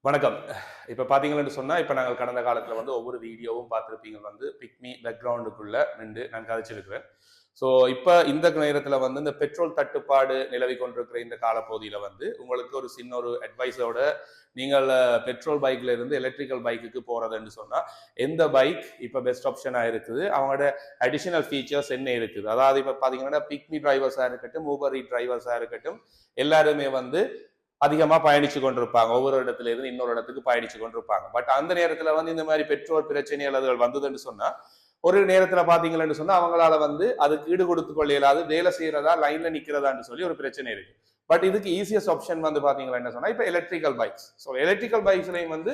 வணக்கம். இப்ப பார்த்தீங்கன்னு சொன்னா, இப்ப நாங்கள் கடந்த காலத்துல ஒவ்வொரு வீடியோவும் பார்த்திருப்பீங்க பிக்மி பேக்ரவுண்டுக்குள்ள நின்று நான் கதைச்சிருக்கிறேன். ஸோ இப்ப இந்த நேரத்துல இந்த பெட்ரோல் தட்டுப்பாடு நிலவி கொண்டிருக்கிற இந்த காலப்பகுதியில உங்களுக்கு ஒரு சின்ன ஒரு அட்வைஸோட நீங்கள் பெட்ரோல் பைக்ல இருந்து எலக்ட்ரிக்கல் பைக்குக்கு போறதுன்னு சொன்னா எந்த பைக் இப்ப பெஸ்ட் ஆப்ஷனா இருக்குது, அவங்களோட அடிஷனல் ஃபீச்சர்ஸ் என்ன இருக்குது. அதாவது இப்ப பாத்தீங்கன்னா பிக்மி டிரைவர்ஸா இருக்கட்டும், ஊபர் டிரைவர்ஸா இருக்கட்டும், எல்லாருமே அதிகமா பயணிச்சு கொண்டிருப்பாங்க. ஒவ்வொரு இடத்துல இருந்து இன்னொரு இடத்துக்கு பயணிச்சு கொண்டிருப்பாங்க. பட் அந்த நேரத்துல இந்த மாதிரி பெட்ரோல் பிரச்சனை அல்லது வந்ததுன்னு சொன்னா, ஒரு நேரத்துல பாத்தீங்கன்னு சொன்னா அவங்களால அதுக்கு ஈடு கொடுத்து கொள்ள இயலாது, வேலை செய்யறதா லைன்ல நிக்கிறதான்னு சொல்லி ஒரு பிரச்சனை இருக்கு. பட் இதுக்கு ஈஸியஸ்ட் ஆப்ஷன் பாத்தீங்கன்னா என்ன சொன்னா, இப்ப எலக்ட்ரிக்கல் பைக்ஸ். ஸோ எலக்ட்ரிக்கல் பைக்ஸ்லயும்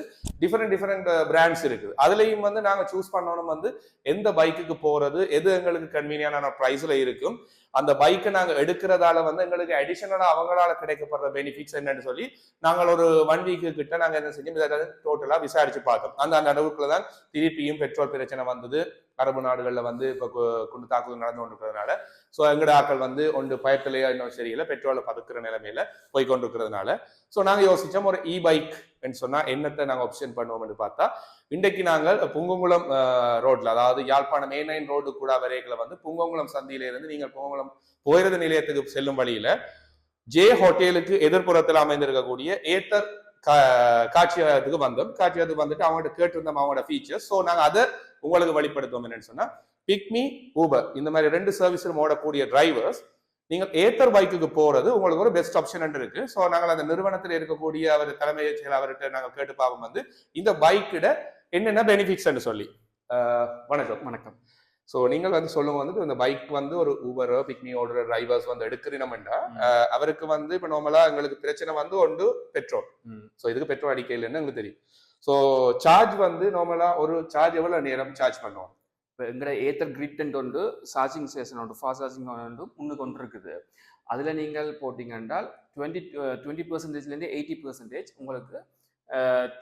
டிஃபரெண்ட் பிராண்ட்ஸ் இருக்குது. அதுலயும் நாங்க சூஸ் பண்ணணும் எந்த பைக்குக்கு போறது, எது எங்களுக்கு கன்வீனியன்டான பிரைஸ்ல இருக்கும், அந்த பைக்கை நாங்க எடுக்கிறதால எங்களுக்கு அடிஷனலா அவங்களால கிடைக்கப்படுற பெனிஃபிட்ஸ் என்னன்னு சொல்லி நாங்கள் ஒரு 1 வீக்கு கிட்ட நாங்க என்ன செஞ்சோம், இதை டோட்டலா விசாரிச்சு பார்த்தோம். அந்த அளவுக்குள்ள தான் திருப்பியும் பெட்ரோல் பிரச்சனை வந்தது. அரபு நாடுகள்ல இப்ப குண்டு தாக்குதல் நடந்து கொண்டிருக்கிறதுனால, ஸோ எங்கட ஆக்கள் ஒன்று பயத்திலேயே இன்னும் சரியில்லை, பெட்ரோலை பதுக்குற நிலைமையில போய் கொண்டிருக்கிறதுனால, ஸோ நாங்க யோசிச்சோம் ஒரு பைக் சொன்னா என்னத்தை நாங்க ஆப்ஷன் பண்ணுவோம்னு பார்த்தா, இன்றைக்கு நாங்கள் புங்கங்குளம் ரோட்ல, அதாவது யாழ்ப்பாணம் A9 ரோடு கூட வரைகளை புங்கங்குளம் சந்தியில இருந்து நீங்கள் புங்கங்குளம் போயிறது நிலையத்துக்கு செல்லும் வழியில ஜே ஹோட்டலுக்கு எதிர்ப்புறத்தில் அமைந்திருக்கக்கூடிய ஏத்தர் காட்சியகத்துக்கு காட்சியகத்துக்கு வந்துட்டு அவங்ககிட்ட கேட்டிருந்தோம் அவங்களோட ஃபீச்சர்ஸ். ஸோ நாங்க அதை உங்களுக்கு வெளிப்படுத்துவோம். என்னன்னு சொன்னா, பிக்மி, ஊபர் இந்த மாதிரி 2 சர்வீஸிலும் ஓடக்கூடிய டிரைவர்ஸ் நீங்க ஏத்தர் பைக்குக்கு போறது உங்களுக்கு ஒரு பெஸ்ட் ஆப்ஷன் இருக்கு. ஸோ நாங்கள் அந்த நிறுவனத்தில் இருக்கக்கூடிய அவர் தலைமை செயல் அவர்கிட்ட நாங்கள் கேட்டு பார்ப்போம் இந்த பைக்கிட என்னென்ன பெனிஃபிட்ஸ் சொல்லி. வணக்கம். வணக்கம். ஸோ நீங்கள் சொல்லுங்க இந்த பைக் ஒரு ஊபரோ பிக்மியோட டிரைவர்ஸ் எடுக்கிறோம்னா அவருக்கு இப்ப நார்மலா எங்களுக்கு பிரச்சனை ஒன்று பெட்ரோல். ஸோ இதுக்கு பெட்ரோல் அடிக்க இல்லைன்னு எங்களுக்கு தெரியும். ஸோ சார்ஜ் நார்மலா ஒரு சார்ஜ் எவ்வளவு நேரம் சார்ஜ் பண்ணுவோம்? இப்போ எங்களை ஏத்தர் கிரிட் ஒன்று சார்ஜிங் ஸ்டேஷன் ஒன்று ஃபாஸ்ட் சார்ஜிங் ஒன்று முன்னுக்கு ஒன்று இருக்குது. அதில் நீங்கள் போட்டிங்க என்றால் 20% 80% உங்களுக்கு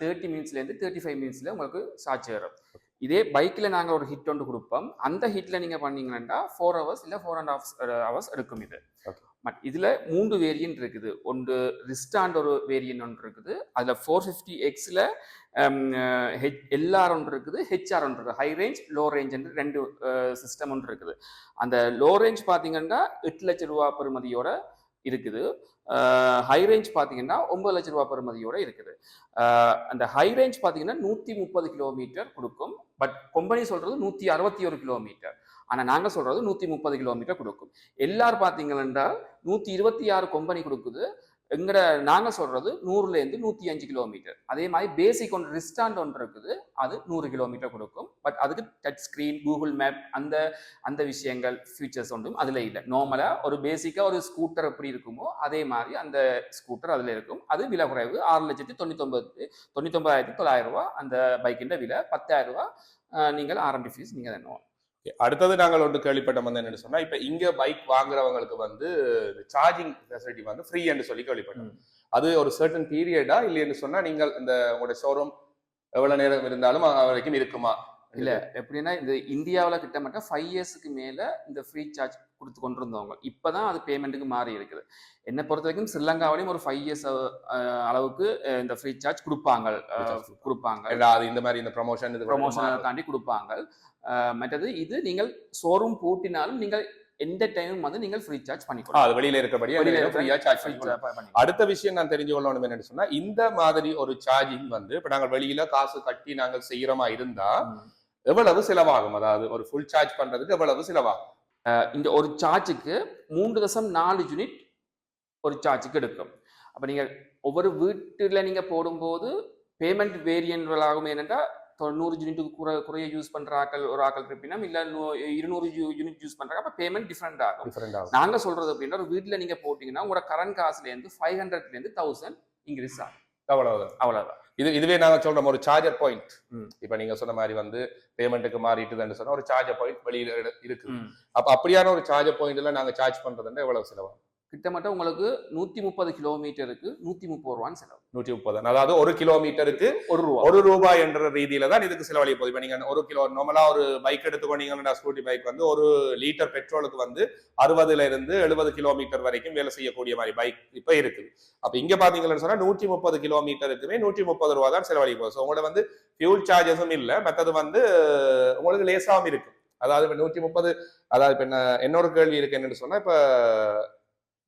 30 மினிட்ஸ்லேருந்து 35 மினிட்ஸில் உங்களுக்கு சார்ஜ் ஏறும். இதே பைக்கில் நாங்கள் ஒரு ஹிட் ஒன்று கொடுப்போம். அந்த ஹிட்டில் நீங்கள் பண்ணீங்கன்னா 4 ஹவர்ஸ் இல்லை 4.5 ஹவர்ஸ் எடுக்கும் இது. பட் இதில் 3 வேரியன்ட் இருக்குது. ஒன்று ரிஸ்டாண்ட் ஒரு வேரியன்ட் ஒன்று இருக்குது. அதில் 450Xல எல்ஆர் ஒன்று இருக்குது, ஹெச்ஆர் ஒன்று இருக்குது. ஹை ரேஞ்ச் லோ ரேஞ்ச் என்று 2 சிஸ்டம் ஒன்று இருக்குது. அந்த லோ ரேஞ்ச் பார்த்தீங்கன்னா 8 லட்சம் ரூபா பெறுமதியோட இருக்குது. ஹை ரேஞ்ச் பார்த்தீங்கன்னா 9 லட்சம் ரூபா பெறுமதியோட இருக்குது. அந்த ஹை ரேஞ்ச் பார்த்தீங்கன்னா 130 கிலோமீட்டர் கொடுக்கும். பட் கம்பெனி சொல்றது 161 கிலோமீட்டர். ஆனால் நாங்கள் சொல்றது 130 கிலோமீட்டர் கொடுக்கும். எல்லாரும் பார்த்தீங்கன்னா 126 கம்பெனி கொடுக்குது. நாங்கள் சொல்றது 100லேருந்து 105 கிலோமீட்டர். அதே மாதிரி பேசிக் ஒன்று ரிஸ்டாண்ட் ஒன்று இருக்குது, அது 100 கிலோமீட்டர் கொடுக்கும். பட் அதுக்கு டச் ஸ்கிரீன், கூகுள் மேப் அந்த விஷயங்கள் ஃபீச்சர்ஸ் ஒன்றும் அதில் இல்லை. நார்மலாக ஒரு பேசிக்காக ஒரு ஸ்கூட்டர் எப்படி இருக்குமோ அதே மாதிரி அந்த ஸ்கூட்டர் அதில் இருக்கும். அது விலை குறைவு. 6,99,900 ரூபா அந்த பைக்கின் விலை. 10,000 ரூபா நீங்கள் ஆர்எம்டி ஃபீஸ் நீங்கள் தருவோம். அடுத்தது நாங்கள் ஒன்று கேள்விப்பட்ட என்னன்னு சொன்னா, இப்ப இங்க பைக் வாங்குறவங்களுக்கு சார்ஜிங் ஃபெசிலிட்டி ஃப்ரீ என்று சொல்லி கேள்விப்பட்டோம். அது ஒரு சர்டன் பீரியடா இல்லைன்னு சொன்னா நீங்கள் இந்த உங்களோட ஷோரூம் எவ்வளவு நேரம் இருந்தாலும் வரைக்கும் இருக்குமா? இல்ல எப்படின்னா, இந்த இந்தியாவில் கிட்டத்தட்ட 5 இயர்ஸ்க்கு மேல இந்த ஃப்ரீ சார்ஜ் கொடுத்து கொண்டு இருந்தவங்க இப்பதான் அது பேமெண்ட்டுக்கு மாறி இருக்குது. என்னை பொறுத்த வரைக்கும் ஸ்ரீலங்காவிலையும் ஒரு 5 இயர்ஸ் அளவுக்கு இந்த ஃப்ரீ சார்ஜ் கொடுப்பாங்க. இந்த மாதிரி இந்த ப்ரொமோஷனுக்காண்டி கொடுப்பாங்க. மற்றது இது நீங்கள் ஷோரூம் பூட்டினாலும் நீங்கள் எந்த டைமும் நீங்கள் ஃப்ரீ சார்ஜ் பண்ணிக்கலாம். அது வெளியில இருக்கபடி ஃப்ரீயா சார்ஜ் பண்ணிக்கலாம். அடுத்த விஷயம் நான் தெரிஞ்சு கொள்ளணும் என்னன்னு சொன்னா, இந்த மாதிரி ஒரு சார்ஜிங் இப்ப நாங்கள் வெளியில காசு கட்டி நாங்கள் செய்யறோமா இருந்தா எவ்வளவு செலவாகும்? அதாவது ஒரு ஃபுல் சார்ஜ் பண்றதுக்கு எவ்வளவு செலவாகும்? இந்த ஒரு சார்ஜுக்கு 3.4 யூனிட் ஒரு சார்ஜுக்கு எடுக்கும். அப்ப நீங்க ஒவ்வொரு வீட்டுல நீங்க போடும்போது பேமெண்ட் வேரியன்ட்களாகும். என்னென்னா 90 யூனிட்டுக்கு குறைய யூஸ் பண்ற ஒரு ஆக்கள் இருப்பினா இல்ல 200 யூனிட் யூஸ் பண்றாங்க. அப்ப பேமெண்ட் டிஃபரெண்ட் ஆகும். நாங்க சொல்றது அப்படின்னா, ஒரு வீட்டுல நீங்க போட்டீங்கன்னா உங்களோட கரண்ட் காசுல இருந்து 500லேருந்து 1000 இன்க்ரீஸ் ஆகும். அவ்வளவுதான். இதுவே நாங்க சொல்றோம் ஒரு சார்ஜர் பாயிண்ட். இப்ப நீங்க சொன்ன மாதிரி பேமெண்ட்டுக்கு மாறிட்டுன்னு சொன்னா ஒரு சார்ஜர் பாயிண்ட் வெளியில இருக்கு. அப்ப அப்படியான ஒரு சார்ஜர் பாயிண்ட்ல நாங்க சார்ஜ் பண்றதுன்னா எவ்வளவு செலவாகும்? கிட்டத்தட்ட உங்களுக்கு 130 கிலோமீட்டருக்கு 130 ரூபான்னு செலவு. 130, அதாவது 1 கிலோமீட்டருக்கு ₹1. ₹1 என்ற ரீதியில தான் இதுக்கு செலவழிய போகுது. இப்ப நீங்க 1 கிலோ நார்மலா ஒரு பைக் எடுத்துக்கொண்டீங்கன்னா ஸ்கூட்டி பைக் வந்து 1 லிட்டர் பெட்ரோலுக்கு வந்து 60ல இருந்து 70 கிலோமீட்டர் வரைக்கும் வேலை செய்யக்கூடிய மாதிரி பைக் இப்ப இருக்குது. அப்ப இங்க பாத்தீங்கன்னு சொன்னா 130 கிலோமீட்டருக்குமே ₹130 தான் செலவழிய போகுது. ஸோ உங்களோட வந்து ஃபியூல் சார்ஜஸும் இல்ல, மற்றது வந்து உங்களுக்கு லேசாவும் இருக்கு. அதாவது இப்ப 130, அதாவது இப்ப என்னொரு கேள்வி இருக்கு என்னன்னு சொன்னா, இப்ப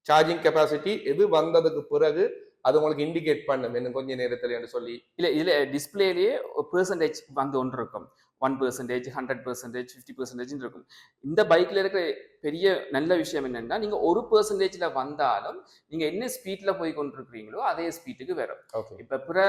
சார்ஜிங் கெப்பாசிட்டி எது வந்ததுக்கு பிறகு அது உங்களுக்கு இண்டிகேட் பண்ணும் இன்னும் கொஞ்ச நேரத்தில் என்று சொல்லி. இல்ல இதுல டிஸ்பிளேலயே பெர்சன்டேஜ் வந்து ஒன்று இருக்கும். 1%, 100%, 50% இருக்கும். இந்த பைக்ல இருக்கிற பெரிய நல்ல விஷயம் என்னன்னா, நீங்க 1%ல வந்தாலும் நீங்க என்ன ஸ்பீட்ல போய் கொண்டிருக்கிறீங்களோ அதே ஸ்பீட்டுக்கு வரும். இப்ப பிற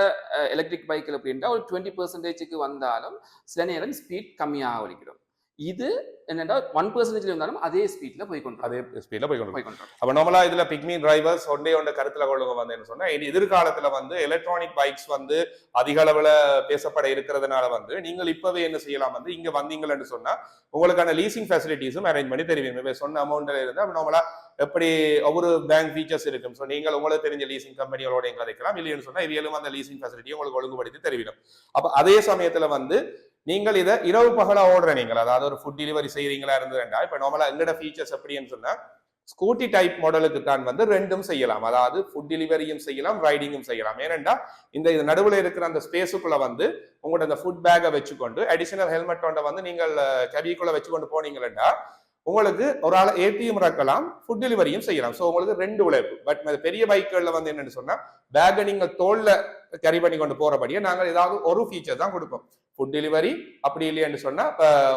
எலக்ட்ரிக் பைக்ல எப்படின்னா ஒரு 20%க்கு வந்தாலும் சில நேரம் ஸ்பீட் கம்மியாக ஒலிக்கிறோம். இது என்னன்னா 1%ல இருந்தாலும் அதே ஸ்பீட்ல போய் கொண்டு அதே ஸ்பீட்ல போய் கொண்டு. அப்ப நார்மலா இதுல பிக்மி டிரைவர்ஸ் ஒன்றை கருத்துல கொள்ளுங்க வந்து என்ன சொன்னா, எதிர்காலத்துல வந்து எலக்ட்ரானிக் பைக்ஸ் வந்து அதிக அளவுல பேசப்பட இருக்கிறதுனால வந்து நீங்கள் இப்பவே என்ன செய்யலாம் வந்து இங்க வந்தீங்கன்னு சொன்னா உங்களுக்கான லீசிங் ஃபெசிலிட்டிஸும் அரேஞ்ச் பண்ணி தெரியும். இப்ப சொன்ன அமௌண்ட்ல இருந்து நார்மலா எப்படி ஒவ்வொரு பேங்க் ஃபீச்சர்ஸ் இருக்கும். ஸோ நீங்கள் உங்களுக்கு தெரிஞ்ச லீசிங் கம்பெனிகளோட கதைக்கலாம். இல்லைன்னு சொன்னா இவையிலும் அந்த லீசிங் ஃபெசிலிட்டியை உங்களுக்கு ஒழுங்குபடுத்தி தெரிவிடும். அப்ப அதே சமயத்துல வந்து நீங்கள் இதை இரவு பகலா ஓடுற நீங்கள், அதாவது ஒரு ஃபுட் டெலிவரி செய்யறீங்களா இருந்ததுண்டா இப்ப நார்மலா எங்கட ஃபீச்சர்ஸ் எப்படின்னு சொன்னா ஸ்கூட்டி டைப் மாடலுக்கு தான் வந்து ரெண்டும் செய்யலாம். அதாவது ஃபுட் டெலிவரியும் செய்யலாம், ரைடிங்கும் செய்யலாம். ஏனென்றா இந்த நடுவில் இருக்கிற அந்த ஸ்பேஸுக்குள்ள வந்து உங்களோட அந்த ஃபுட் பேக்கை வச்சுக்கொண்டு அடிஷனல் ஹெல்மெட்டோட வந்து நீங்கள் கேபிக்குள்ள வச்சுக்கொண்டு போனீங்களா உங்களுக்கு ஒரு ஆள் ஏடிஎம் இறக்கலாம், ஃபுட் டெலிவரியும் செய்யலாம். ஸோ உங்களுக்கு 2 உழைப்பு. பட் பெரிய பைக்குகள்ல வந்து என்னன்னு சொன்னா பேக்கை நீங்கள் தோல்ல கேரி பண்ணி கொண்டு போறபடியே நாங்கள் ஏதாவது ஒரு ஃபீச்சர் தான் கொடுப்போம். ஃபுட் டெலிவரி அப்படி இல்லைன்னு சொன்னா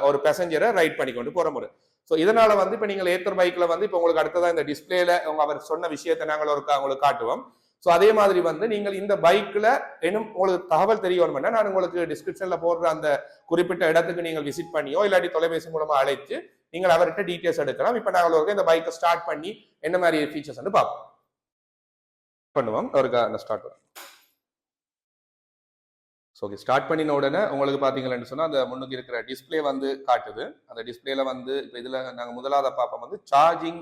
ஒரு பேசஞ்சரை ரைட் பண்ணி கொண்டு போற முறை. ஸோ இதனால வந்து இப்ப நீங்கள் ஏத்தர் பைக்ல வந்து இப்ப உங்களுக்கு அடுத்ததான் இந்த டிஸ்பிளேல அவர் சொன்ன விஷயத்தை நாங்கள் உங்களுக்கு காட்டுவோம். ஸோ அதே மாதிரி வந்து நீங்கள் இந்த பைக்ல இன்னும் உங்களுக்கு தகவல் தெரிய வேணும்னா நான் உங்களுக்கு டிஸ்கிரிப்ஷன்ல போடுற அந்த குறிப்பிட்ட இடத்துக்கு நீங்கள் விசிட் பண்ணியோ இல்லாட்டி தொலைபேசி மூலமா அழைச்சு நீங்கள் அவர்கிட்ட டீட்டெயில்ஸ் எடுக்கலாம். இப்ப நாங்கள் இந்த பைக்கை ஸ்டார்ட் பண்ணி என்ன மாதிரி ஃபீச்சர்ஸ் வந்து பார்ப்போம் பண்ணுவோம். அவருக்கு ஸ்டார்ட் பண்ணுவோம். ஸோ ஸ்டார்ட் பண்ணின உடனே உங்களுக்கு பார்த்தீங்கன்னு சொன்னால் அந்த முன்னுக்கு இருக்கிற டிஸ்பிளே வந்து காட்டுது. அந்த டிஸ்பிளேல வந்து இப்போ இதில் நாங்கள் முதலாவது பார்ப்போம் வந்து சார்ஜிங்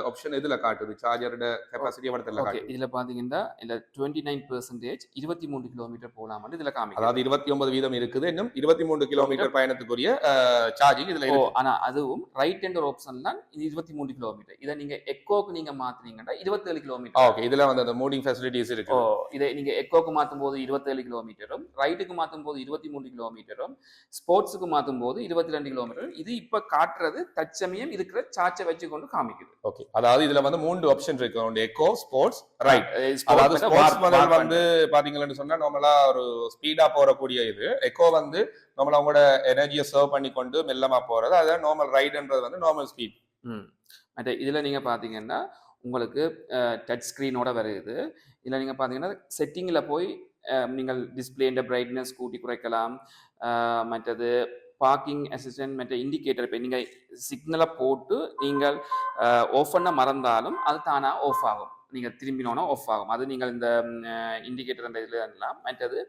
ஆப்ஷன் இதில் காட்டுது. சார்ஜரோட கெப்பாசிட்டி எவ்வளோ காட்டுது. இதில் பார்த்தீங்கன்னா இந்த 29% 23 கிலோமீட்டர் போகலாம் இதில் காமி. அதாவது 29% இருக்குது. இன்னும் 23 கிலோமீட்டர் பயணத்துக்குரிய சார்ஜிங் இதில் இருக்கு. ஆனால் அதுவும் ரைட் ஹேண்ட் ஆப்ஷன் தான் 23 கிலோமீட்டர். இதை நீங்க எக்கோக்கு நீங்க மாத்தினீங்கன்னா 27 கிலோமீட்டர். ஓகே, இதுல வந்து அந்த மூடிங் ஃபெசிலிட்டிஸ் இருக்கு. இதை நீங்க எக்கோக்கு மாற்றும் போது 27 கிலோமீட்டரும், ரைட்டுக்கு மாற்றும் போது 23 கிலோமீட்டரும், ஸ்போர்ட்ஸுக்கு மாற்றும் போது 22 கிலோமீட்டர். இது இப்ப காட்டுறது தற்சமயம் இருக்கிற சார்ஜை வச்சு கொண்டு காமிக்குது. ஓகே, அதாவது இதுல வந்து 3 ஆப்ஷன் இருக்கு. ஒன்று எக்கோ, ஸ்போர்ட்ஸ், ரைட். அதாவது ஸ்போர்ட்ஸ் மாடல் வந்து பாத்தீங்கன்னு சொன்னா நார்மலா ஒரு ஸ்பீடா போறக்கூடிய இது. எக்கோ வந்து நார்மலா உங்களோட எனர்ஜியை சர்வ் பண்ணி கொண்டு மெல்லமா போறது. அதான் நார்மல் ரைடுன்றது வந்து நார்மல் ஸ்பீட். மற்ற இதுல நீங்க பாத்தீங்கன்னா உங்களுக்கு டச் ஸ்கிரீனோட வருது. இதுல நீங்க பாத்தீங்கன்னா செட்டிங்ல போய் நீங்கள் டிஸ்பிளே பிரைட்னஸ் கூட்டி குறைக்கலாம். மற்றது பார்க்கிங் அசிஸ்டன்ட் மற்ற இண்டிகேட்டர் இப்போ நீங்கள் சிக்னலை போட்டு நீங்கள் ஆஃப் பண்ண மறந்தாலும் அது தானாக ஆஃப் ஆகும். நீங்கள் திரும்பினோன்னா ஆஃப் ஆகும். அது நீங்கள் இந்த இண்டிகேட்டர் அந்த இதில் பண்ணலாம். மற்றது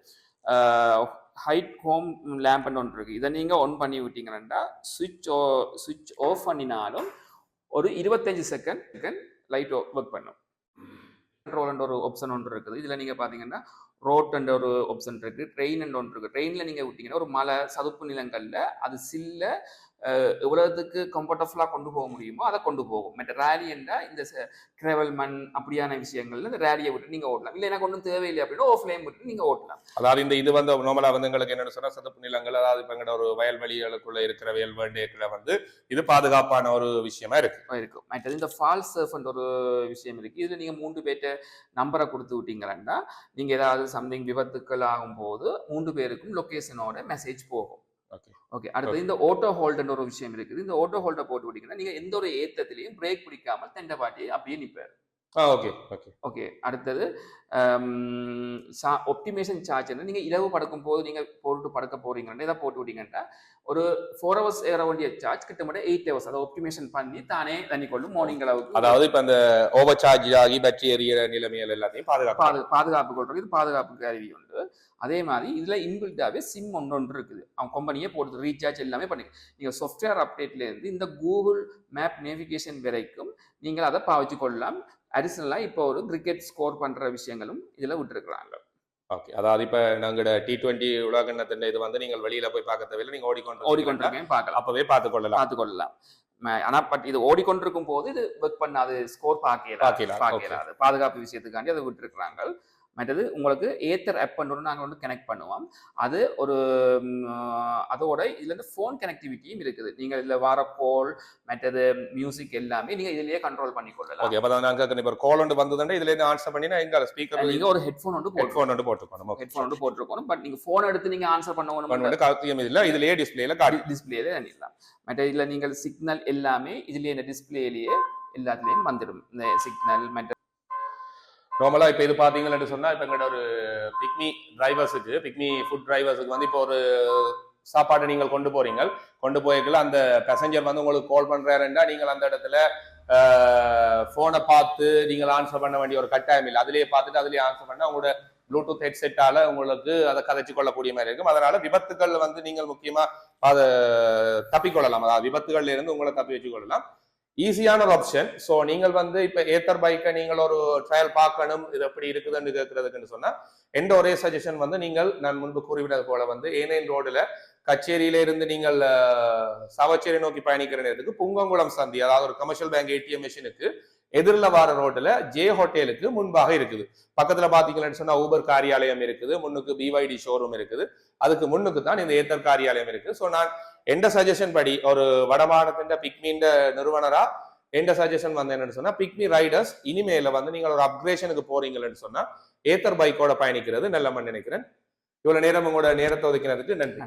ஹைட் ஹோம் லேம்ப்னு ஒன்று இருக்குது. இதை நீங்கள் ஆன் பண்ணி விட்டீங்கன்னா சுவிட்ச் ஆஃப் பண்ணினாலும் ஒரு 25 செகண்ட் லைட் ஒர்க் பண்ணும். கண்ட்ரோல் ஒரு ஆப்ஷன் ஒன்று இருக்குது. இதில் நீங்கள் பார்த்தீங்கன்னா ரோட் என்ற ஒரு ஆப்ஷன் இருக்குது, ட்ரெயின் என்ற ஒன்று இருக்குது. ட்ரெயினில் நீங்கள் விட்டீங்கன்னா ஒரு மலை சதுப்பு நிலங்களில் அது சில்ல எவ்வளவுக்கு கம்ஃபர்டபுளாக கொண்டு போக முடியுமோ அதை கொண்டு போகும். மற்ற ரேலி என்றால் இந்த கிரவல் மண் அப்படியான விஷயங்கள்ல இந்த ரேலியை விட்டு நீங்கள் ஓட்டலாம். இல்லை எனக்கு ஒன்றும் தேவையில்லை அப்படின்னா ஆஃப்லைன் விட்டு நீங்கள் ஓட்டலாம். அதாவது இந்த இது வந்து நார்மலாக வந்து எங்களுக்கு என்னென்னு சொன்னால் சதுப்பு நிலங்கள், அதாவது இப்போ எங்களோட ஒரு வயல்வெளிகளுக்குள்ள இருக்கிற வேல்வேண்டியக்குள்ள வந்து இது பாதுகாப்பான ஒரு விஷயமா இருக்கும். மற்றது இந்த ஃபால்ஸ் சர்ஃப்ன்ற ஒரு விஷயம் இருக்குது. இதில் நீங்கள் 3 பேர்ட்ட நம்பரை கொடுத்து விட்டீங்கன்னா நீங்கள் ஏதாவது சம்திங் விபத்துக்கள் ஆகும்போது 3 பேருக்கும் லொக்கேஷனோட மெசேஜ் போகும். ஓகே, அடுத்து இந்த ஆட்டோ ஹோல்டுன்ற ஒரு விஷயம் இருக்குது. இந்த ஆட்டோ ஹோல்டை போட்டு விட்டீங்கன்னா நீங்க எந்த ஒரு ஏத்தத்திலையும் பிரேக் பிடிக்காமல் தெண்ட பாட்டியை அப்படியே நிற்பாரு. ஓகே, அடுத்தது ஒப்டிமேஷன் சார்ஜ். நீங்க இரவு படுக்கும் போது நீங்க போட்டு படுக்க போறீங்கன்னா இதை போட்டு விட்டீங்கன்னா ஒரு 4 hours ஏற வேண்டிய சார்ஜ் கிட்டத்தட்ட 8 hours அதை ஒப்டிமேஷன் பண்ணி தானே தண்ணி கொள்ளும் மார்னிங் அளவுக்கு. அதாவது இப்ப அந்த ஓவர் சார்ஜ் ஆகி பேட்டரி எரியற நிலைமைகள் எல்லாத்தையும் பாதுகாப்பு கொள்றது. இது பாதுகாப்பு கருவி உண்டு. அதே மாதிரி இதுல இன்பில்டாவே சிம் ஒன்று இருக்குது. அவங்க கம்பெனியே போடுது, ரீசார்ஜ் எல்லாமே பண்ணி நீங்க சாஃப்ட்வேர் அப்டேட்ல இருந்து இந்த கூகுள் மேப் நேவிகேஷன் வரைக்கும் நீங்கள் அதை பாவிச்சு கொள்ளலாம். அடிஷனலா இப்போ ஒரு கிரிக்கெட் ஸ்கோர் பண்ற விஷயங்களும் இதுல விட்டுருக்குறாங்க. ஓகே, அதாவது இப்ப நாங்களோட T20 உலகத்தின் இது வந்து நீங்கள் வெளியில போய் பார்க்க தேவையில்லை, நீங்க ஓடிக்கொண்டிருக்கேன் பார்க்கலாம், அப்பவே பார்த்துக்கொள்ளலாம். பார்த்துக்கொள்ளலாம். ஆனா பட் இது ஓடிக்கொண்டிருக்கும் போது இது ஒர்க் பண்ணாது, ஸ்கோர் பார்க்கலாது, பாதுகாப்பு விஷயத்துக்காண்டி அதை விட்டுருக்குறாங்க. மற்றது உங்களுக்கு ஏத்தர் ஆப் நாங்கள் வந்து கனெக்ட் பண்ணுவோம். அது ஒரு அதோட இதுல இருந்து ஃபோன் கனெக்டிவிட்டியும் இருக்குது. நீங்க இதுல வர கால் மற்றது மியூசிக் எல்லாமே நீங்க இதுலயே கண்ட்ரோல் பண்ணி கொள்ளலாம். ஓகே, அப்ப நாங்க இப்ப கால் ஒன்று வந்ததுன்னா இதுல இருந்து ஆன்சர் பண்ணினா எங்க ஸ்பீக்கர் நீங்க ஒரு ஹெட்ஃபோன் ஒன்று போட்டுக்கணும். ஹெட்ஃபோன் ஒன்று போட்டுருக்கணும். பட் நீங்க ஃபோன் எடுத்து நீங்க ஆன்சர் பண்ணணும் காத்தியம் இல்ல, இதுலயே டிஸ்பிளேல பண்ணிடலாம். மற்ற இதுல நீங்கள் சிக்னல் எல்லாமே இதுலயே இந்த டிஸ்பிளேலயே எல்லாத்துலயும் வந்துடும். இந்த சிக்னல் மற்ற நார்மலா இப்ப இது பாத்தீங்கன்னு சொன்னா இப்ப எங்கட ஒரு பிக்மி ஃபுட் டிரைவர்ஸுக்கு வந்து இப்போ ஒரு சாப்பாடு நீங்கள் கொண்டு போய்க்கல அந்த பேசஞ்சர் வந்து உங்களுக்கு கால் பண்றாருன்னா நீங்கள் அந்த இடத்துல போனை பார்த்து நீங்கள் ஆன்சர் பண்ண வேண்டிய ஒரு கட்டாயம் இல்லை. அதுலயே பார்த்துட்டு அதுலயே ஆன்சர் பண்ணா உங்களோட ப்ளூடூத் ஹெட்செட்டால உங்களுக்கு அதை கதைச்சு கொள்ளக்கூடிய மாதிரி இருக்கும். அதனால விபத்துகள் வந்து நீங்கள் முக்கியமா அதை தப்பிக்கொள்ளலாம். அதாவது விபத்துகள்ல இருந்து உங்களை தப்பி வச்சு கொள்ளலாம். ஈஸியான ஒரு ஆப்ஷன். ஸோ நீங்கள் வந்து இப்ப ஏத்தர் பைக்கை நீங்கள் ஒரு ட்ரையல் பார்க்கணும், இது எப்படி இருக்குதுன்னு கேட்கறதுக்குன்னு சொன்னா எந்த ஒரே சஜஷன் வந்து நீங்கள் நான் முன்பு கூறிவிட்டது போல வந்து ஏனைன் ரோடுல கச்சேரியில இருந்து நீங்கள் சாவச்சேரி நோக்கி பயணிக்கிற நேரத்துக்கு புங்கங்குளம் சந்தி, அதாவது ஒரு கமர்ஷியல் பேங்க் ஏடிஎம் மிஷினுக்கு எதிரில் வார ரோட்ல ஜே ஹோட்டலுக்கு முன்பாக இருக்குது. பக்கத்துல பாத்தீங்கன்னு சொன்னா ஊபர் காரியாலயம் இருக்குது, முன்னுக்கு பிவைடி ஷோரூம் இருக்குது, அதுக்கு முன்னுக்கு தான் இந்த ஏத்தர் காரியாலயம் இருக்கு. ஸோ நான் எந்த சஜஷன் படி ஒரு வடமாநிலத்தின் பிக்மின்ற நிறுவனரா எந்த சஜஷன் வந்து என்னன்னு சொன்னா பிக்மி ரைடர்ஸ் இனிமேல வந்து நீங்கள் ஒரு அப்கிரேஷனுக்கு போறீங்கன்னு சொன்னா ஏத்தர் பைக்கோட பயணிக்கிறது நல்ல நினைக்கிறேன். இவ்வளவு நேரம் உங்களோட நேரத்தை ஒதுக்கினதுக்கு நன்றி.